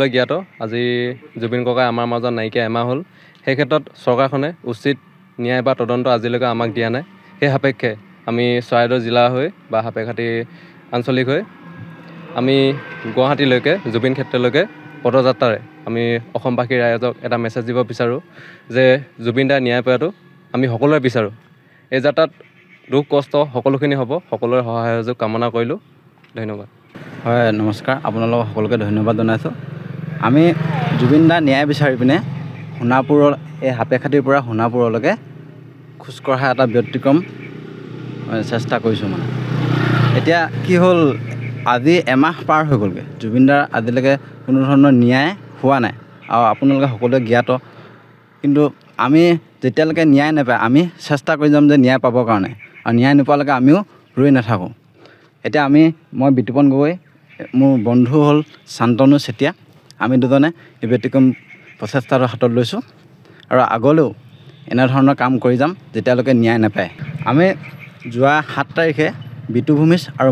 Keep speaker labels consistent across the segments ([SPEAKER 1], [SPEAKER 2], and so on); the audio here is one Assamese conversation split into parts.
[SPEAKER 1] সকলোৱে জ্ঞাত আজি জুবিন ককাই আমাৰ মাজত নাইকিয়া এমাহ হ'ল। সেই ক্ষেত্ৰত চৰকাৰখনে উচিত ন্যায় বা তদন্ত আজিলৈকে আমাক দিয়া নাই। সেই সাপেক্ষে আমি চৰাইদেউ জিলা হৈ বা সাপেখাতী আঞ্চলিক হৈ আমি গুৱাহাটীলৈকে জুবিন ক্ষেত্ৰলৈকে পদযাত্ৰাৰে আমি অসমবাসী ৰাইজক এটা মেছেজ দিব বিচাৰোঁ যে জুবিন দাই ন্যায় পোৱাটো আমি সকলোৱে বিচাৰোঁ। এই যাত্ৰাত দুখ কষ্ট সকলোখিনি হ'ব, সকলোৰে সহায় সহযোগ কামনা কৰিলোঁ। ধন্যবাদ।
[SPEAKER 2] হয়, নমস্কাৰ। আপোনালোকক সকলোকে ধন্যবাদ জনাইছোঁ। আমি জুবিন দাৰ ন্যায় বিচাৰি পিনে সোণাপুৰৰ এই সাপেখাতীৰ পৰা সোণাপুৰলৈকে খোজকঢ়া এটা ব্যতিক্ৰম চেষ্টা কৰিছোঁ। এতিয়া কি হ'ল, আজি এমাহ পাৰ হৈ গ'লগৈ, জুবিন দাৰ আজিলৈকে কোনো ধৰণৰ ন্যায় হোৱা নাই আৰু আপোনালোকে সকলোৱে জ্ঞাত। কিন্তু আমি যেতিয়ালৈকে ন্যায় নাপায় আমি চেষ্টা কৰি যাম যে ন্যায় পাবৰ কাৰণে, আৰু ন্যায় নোপোৱালৈকে আমিও ৰৈ নাথাকোঁ। এতিয়া মই বিতুপন গগৈ, মোৰ বন্ধু হ'ল শান্তনু চেতিয়া। আমি দুজনে এই ব্যতিক্ৰম প্ৰচেষ্টাটো হাতত লৈছোঁ আৰু আগলৈও এনেধৰণৰ কাম কৰি যাম যেতিয়ালৈকে ন্যায় নাপায়। আমি যোৱা 7 তাৰিখে বিতুভূমিজ আৰু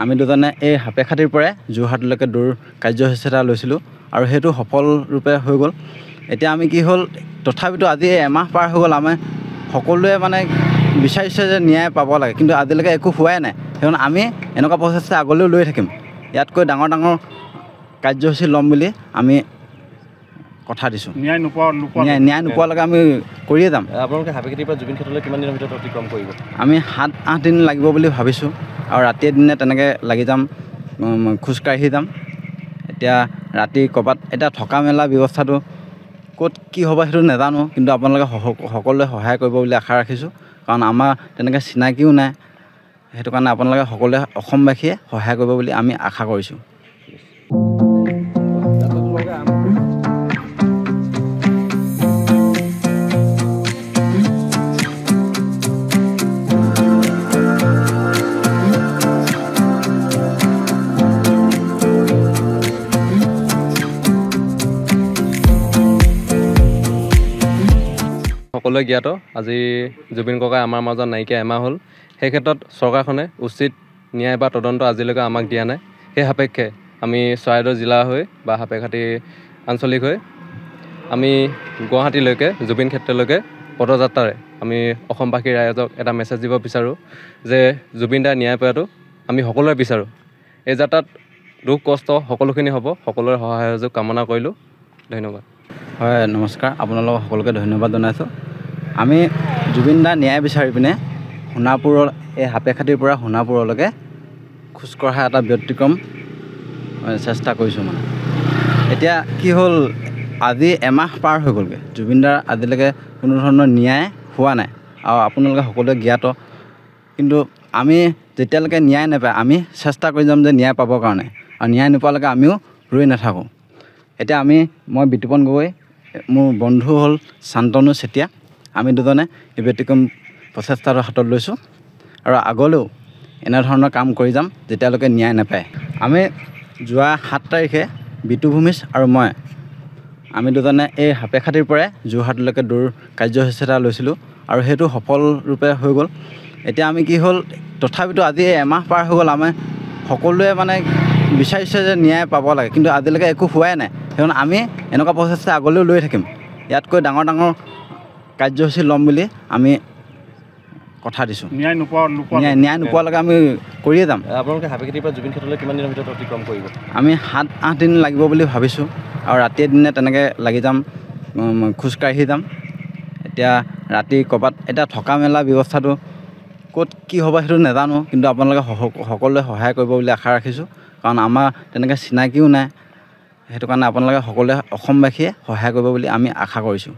[SPEAKER 2] আমি দুজনে এই সাপেখাতীৰ পৰাই যোৰহাটলৈকে দৌৰ কাৰ্যসূচী এটা লৈছিলোঁ আৰু সেইটো সফলৰূপে হৈ গ'ল। এতিয়া আমি কি হ'ল, তথাপিতো আজি এমাহ পাৰ হৈ গ'ল, আমি সকলোৱে বিচাৰিছে যে ন্যায় পাব লাগে, কিন্তু আজিলৈকে একো হোৱাই নাই। সেইকাৰণে আমি এনেকুৱা প্ৰচেষ্টা আগলৈও লৈ থাকিম। ইয়াতকৈ ডাঙৰ কাৰ্যসূচী ল'ম বুলি আমি কথা দিছোঁ। ন্যায় নোপোৱালৈকে আমি কৰিয়ে যাম।
[SPEAKER 1] আপোনালোকে সাপেখাতীৰ পৰা জুবিন ক্ষেত্ৰলৈ কিমান দিনৰ ভিতৰত অতিক্ৰম কৰিব?
[SPEAKER 2] আমি 7-8 দিন লাগিব বুলি ভাবিছোঁ আৰু ৰাতিয়ে দিনে তেনেকৈ লাগি যাম, খোজকাঢ়ি যাম। এতিয়া ৰাতি ক'ৰবাত এতিয়া থকা মেলা ব্যৱস্থাটো ক'ত কি হ'ব সেইটো নাজানো, কিন্তু আপোনালোকে সকলোৱে সহায় কৰিব বুলি আশা ৰাখিছোঁ। কাৰণ আমাৰ তেনেকৈ চিনাকিও নাই, সেইটো কাৰণে আপোনালোকে সকলোৱে অসমবাসীয়ে সহায় কৰিব বুলি আমি আশা কৰিছোঁ।
[SPEAKER 1] সকলোৱে জ্ঞাত আজি জুবিন ককাই আমাৰ মাজত নাইকিয়া এমাহ হ'ল। সেই ক্ষেত্ৰত চৰকাৰখনে উচিত ন্যায় বা তদন্ত আজিলৈকে আমাক দিয়া নাই। সেই সাপেক্ষে আমি চৰাইদেউ জিলা হৈ বা সাপেখাতী আঞ্চলিক হৈ আমি গুৱাহাটীলৈকে জুবিন ক্ষেত্ৰলৈকে পদযাত্ৰাৰে আমি অসমবাসী ৰাইজক এটা মেছেজ দিব বিচাৰোঁ যে জুবিন দাই ন্যায় পোৱাটো আমি সকলোৱে বিচাৰোঁ। এই যাত্ৰাত দুখ কষ্ট সকলোখিনি হ'ব, সকলোৰে সহায় সহযোগ কামনা কৰিলোঁ। ধন্যবাদ।
[SPEAKER 2] হয়, নমস্কাৰ। আপোনালোকক সকলোকে ধন্যবাদ জনাইছোঁ। আমি জুবিন দাৰ ন্যায় বিচাৰি পিনে সোণাপুৰৰ এই সাপেখাতীৰ পৰা সোণাপুৰলৈকে খোজকঢ়া এটা ব্যতিক্ৰম চেষ্টা কৰিছোঁ। এতিয়া কি হ'ল, আজি এমাহ পাৰ হৈ গ'লগৈ, জুবিন দাৰ আজিলৈকে কোনো ধৰণৰ ন্যায় হোৱা নাই আৰু আপোনালোকে সকলোৱে জ্ঞাত। কিন্তু আমি যেতিয়ালৈকে ন্যায় নাপায় আমি চেষ্টা কৰি যাম যে ন্যায় পাবৰ কাৰণে, আৰু ন্যায় নোপোৱালৈকে আমিও ৰৈ নাথাকোঁ। এতিয়া মই বিতুপন গগৈ, মোৰ বন্ধু হ'ল শান্তনু চেতিয়া। আমি দুজনে এই ব্যতিক্ৰম প্ৰচেষ্টাটো হাতত লৈছোঁ আৰু আগলৈও এনেধৰণৰ কাম কৰি যাম যেতিয়ালৈকে ন্যায় নাপায়। আমি যোৱা 7 তাৰিখে বিতুভূমিজ আৰু আমি দুজনে এই সাপেখাতীৰ পৰাই যোৰহাটলৈকে দৌৰ কাৰ্যসূচী এটা লৈছিলোঁ আৰু সেইটো সফলৰূপে হৈ গ'ল। এতিয়া আমি কি হ'ল, তথাপিতো আজি এমাহ পাৰ হৈ গ'ল, আমি সকলোৱে বিচাৰিছে যে ন্যায় পাব লাগে, কিন্তু আজিলৈকে একো হোৱাই নাই। সেইকাৰণে আমি এনেকুৱা প্ৰচেষ্টা আগলৈও লৈ থাকিম। ইয়াতকৈ ডাঙৰ কাৰ্যসূচী ল'ম বুলি আমি কথা দিছোঁ। ন্যায় নোপোৱালৈকে আমি কৰিয়ে যাম।
[SPEAKER 1] আপোনালোকে সাপেখাতীৰ পৰা জুবিন ক্ষেত্ৰলৈ কিমান দিনৰ ভিতৰত অতিক্ৰম কৰিব?
[SPEAKER 2] আমি 7-8 দিন লাগিব বুলি ভাবিছোঁ আৰু ৰাতিয়ে দিনে তেনেকৈ লাগি যাম, খোজকাঢ়ি যাম। এতিয়া ৰাতি ক'ৰবাত এতিয়া থকা মেলা ব্যৱস্থাটো ক'ত কি হ'ব সেইটো নাজানো, কিন্তু আপোনালোকে সকলোৱে সহায় কৰিব বুলি আশা ৰাখিছোঁ। কাৰণ আমাৰ তেনেকৈ চিনাকিও নাই, সেইটো কাৰণে আপোনালোকে সকলোৱে অসমবাসীয়ে সহায় কৰিব বুলি আমি আশা কৰিছোঁ।